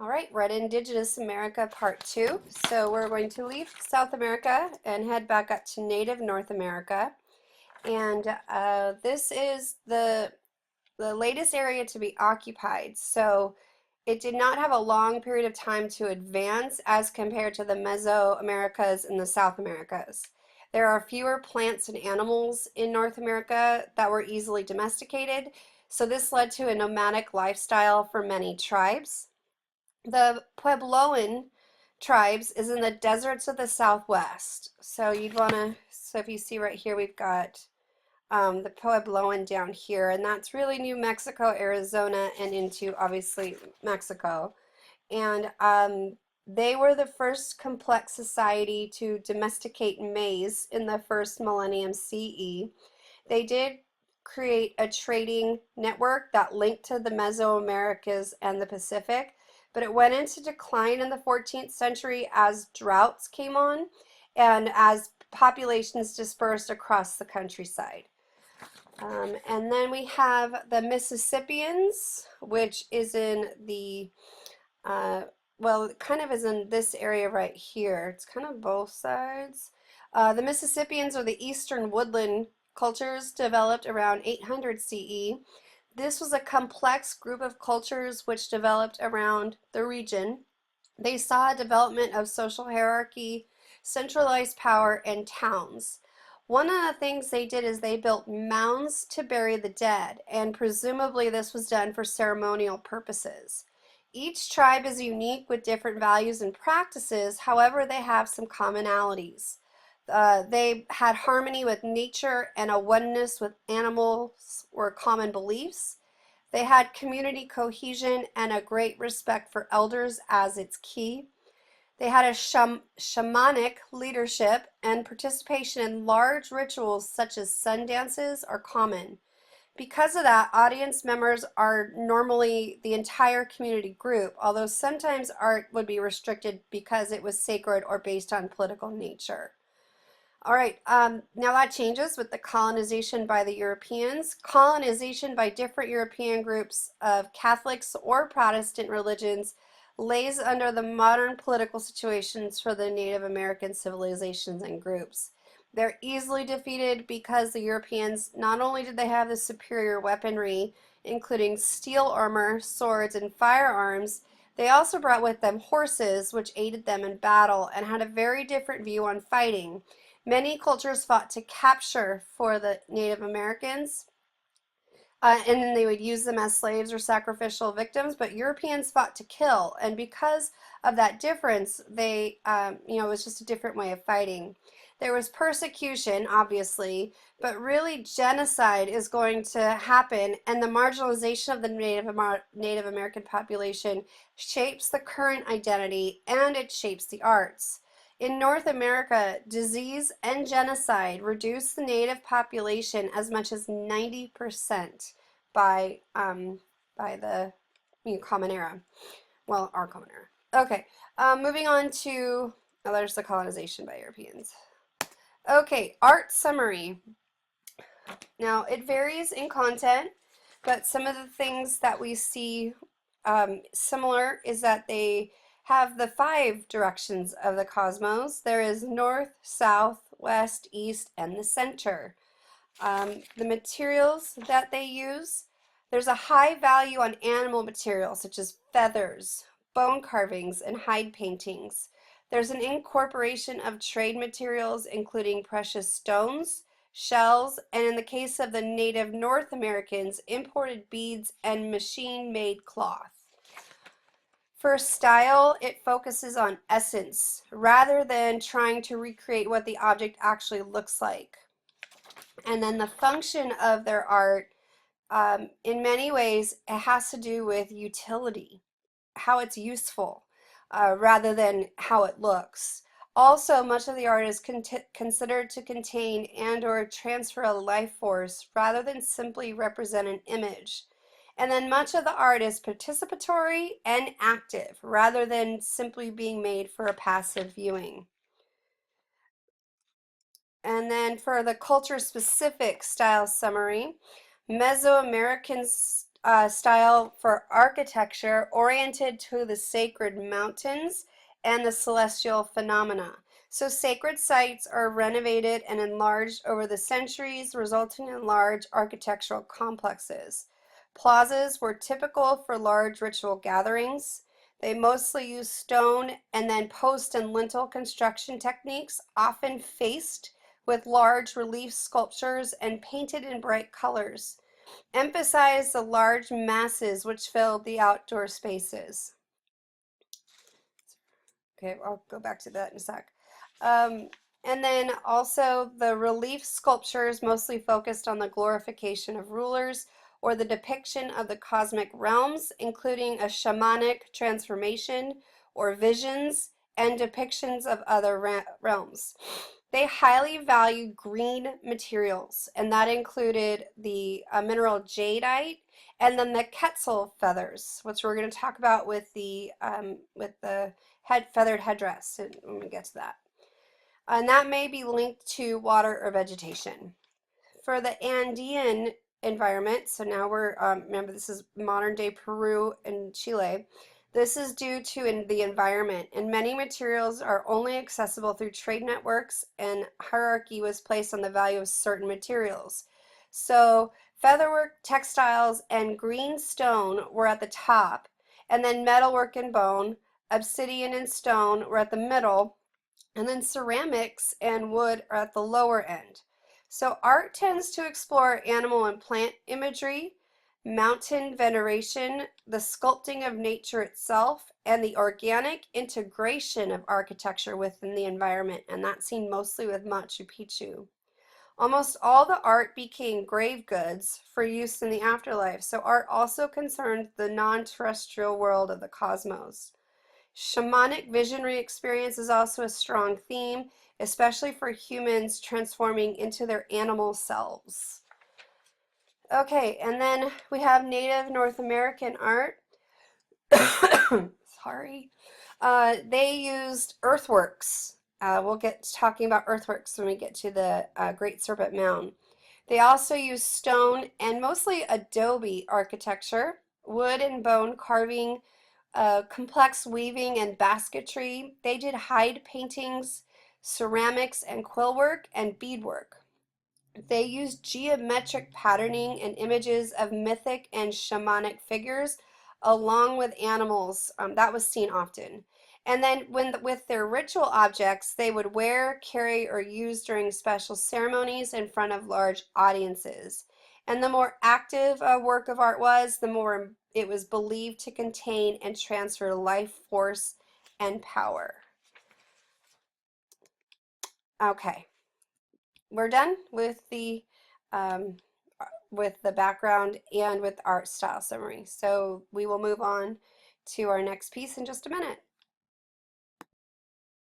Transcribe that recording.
All right, we're at Indigenous America Part 2. So we're going to leave South America and head back up to Native North America. And this is the latest area to be occupied. So it did not have a long period of time to advance as compared to the Mesoamericas and the South Americas. There are fewer plants and animals in North America that were easily domesticated. So this led to a nomadic lifestyle for many tribes. The Puebloan tribes is in the deserts of the Southwest. So you'd want to, so if you see right here, we've got the Puebloan down here, and that's really New Mexico, Arizona, and into obviously Mexico. And they were the first complex society to domesticate maize in the first millennium CE. They did create a trading network that linked to the Mesoamericas and the Pacific, but it went into decline in the 14th century as droughts came on and as populations dispersed across the countryside. And then we have the Mississippians, which is in the, well, it kind of is in this area right here. It's kind of both sides. The Mississippians are the eastern woodland cultures developed around 800 CE. This was a complex group of cultures which developed around the region. They saw a development of social hierarchy, centralized power, and towns. One of the things they did is they built mounds to bury the dead, and presumably this was done for ceremonial purposes. Each tribe is unique with different values and practices, however, they have some commonalities. They had harmony with nature and a oneness with animals or common beliefs. They had community cohesion and a great respect for elders as its key. They had a shamanic leadership, and participation in large rituals such as sun dances are common. Because of that, audience members are normally the entire community group, although sometimes art would be restricted because it was sacred or based on political nature. All right, now that changes with the colonization by the Europeans. Colonization by different European groups of Catholics or Protestant religions lays under the modern political situations for the Native American civilizations and groups. They're easily defeated because the Europeans, not only did they have the superior weaponry, including steel armor, swords, and firearms, they also brought with them horses, which aided them in battle and had a very different view on fighting. Many cultures fought to capture for the Native Americans, and then they would use them as slaves or sacrificial victims, but Europeans fought to kill, and because of that difference, it was just a different way of fighting. There was persecution, obviously, but really genocide is going to happen, and the marginalization of the Native American population shapes the current identity, and it shapes the arts. In North America, disease and genocide reduced the native population as much as 90% by the Common Era. Well, our Common Era. Okay, moving on to, oh, there's the colonization by Europeans. Okay, art summary. Now, it varies in content, but some of the things that we see similar is that they have the 5 directions of the cosmos. There is north, south, west, east, and the center. The materials that they use, there's a high value on animal materials such as feathers, bone carvings, and hide paintings. There's an incorporation of trade materials including precious stones, shells, and in the case of the native North Americans, imported beads and machine-made cloth. For style, it focuses on essence rather than trying to recreate what the object actually looks like. And then the function of their art, in many ways, it has to do with utility, how it's useful, rather than how it looks. Also, much of the art is considered to contain and or transfer a life force rather than simply represent an image. And then much of the art is participatory and active rather than simply being made for a passive viewing. And then for the culture-specific style summary, Mesoamerican style for architecture oriented to the sacred mountains and the celestial phenomena. So sacred sites are renovated and enlarged over the centuries, resulting in large architectural complexes. Plazas were typical for large ritual gatherings. They mostly used stone and then post and lintel construction techniques, often faced with large relief sculptures and painted in bright colors. Emphasize the large masses which filled the outdoor spaces. Okay, I'll go back to that in a sec. Um, and then also the relief sculptures mostly focused on the glorification of rulers or the depiction of the cosmic realms, including a shamanic transformation or visions and depictions of other realms. They highly valued green materials, and that included the mineral jadeite and then the quetzal feathers, which we're going to talk about with the feathered headdress when we get to that. And that may be linked to water or vegetation. For the Andean environment, so now we're, remember this is modern day Peru and Chile, this is due to the environment, and many materials are only accessible through trade networks, and hierarchy was placed on the value of certain materials. So featherwork, textiles, and green stone were at the top, and then metalwork and bone, obsidian and stone were at the middle, and then ceramics and wood are at the lower end. So art tends to explore animal and plant imagery, mountain veneration, the sculpting of nature itself, and the organic integration of architecture within the environment, and that's seen mostly with Machu Picchu. Almost all the art became grave goods for use in the afterlife, so art also concerned the non-terrestrial world of the cosmos. Shamanic visionary experience is also a strong theme, especially for humans transforming into their animal selves. Okay, and then we have Native North American art. Sorry. They used earthworks. We'll get to talking about earthworks when we get to the Great Serpent Mound. They also used stone and mostly adobe architecture, wood and bone carving, complex weaving and basketry. They did hide paintings, ceramics and quill work, and beadwork. They used geometric patterning and images of mythic and shamanic figures along with animals. That was seen often. And then with their ritual objects, they would wear, carry, or use during special ceremonies in front of large audiences. And the more active work of art was, the more it was believed to contain and transfer life force and power. Okay, we're done um, with the background and with art style summary. So we will move on to our next piece in just a minute.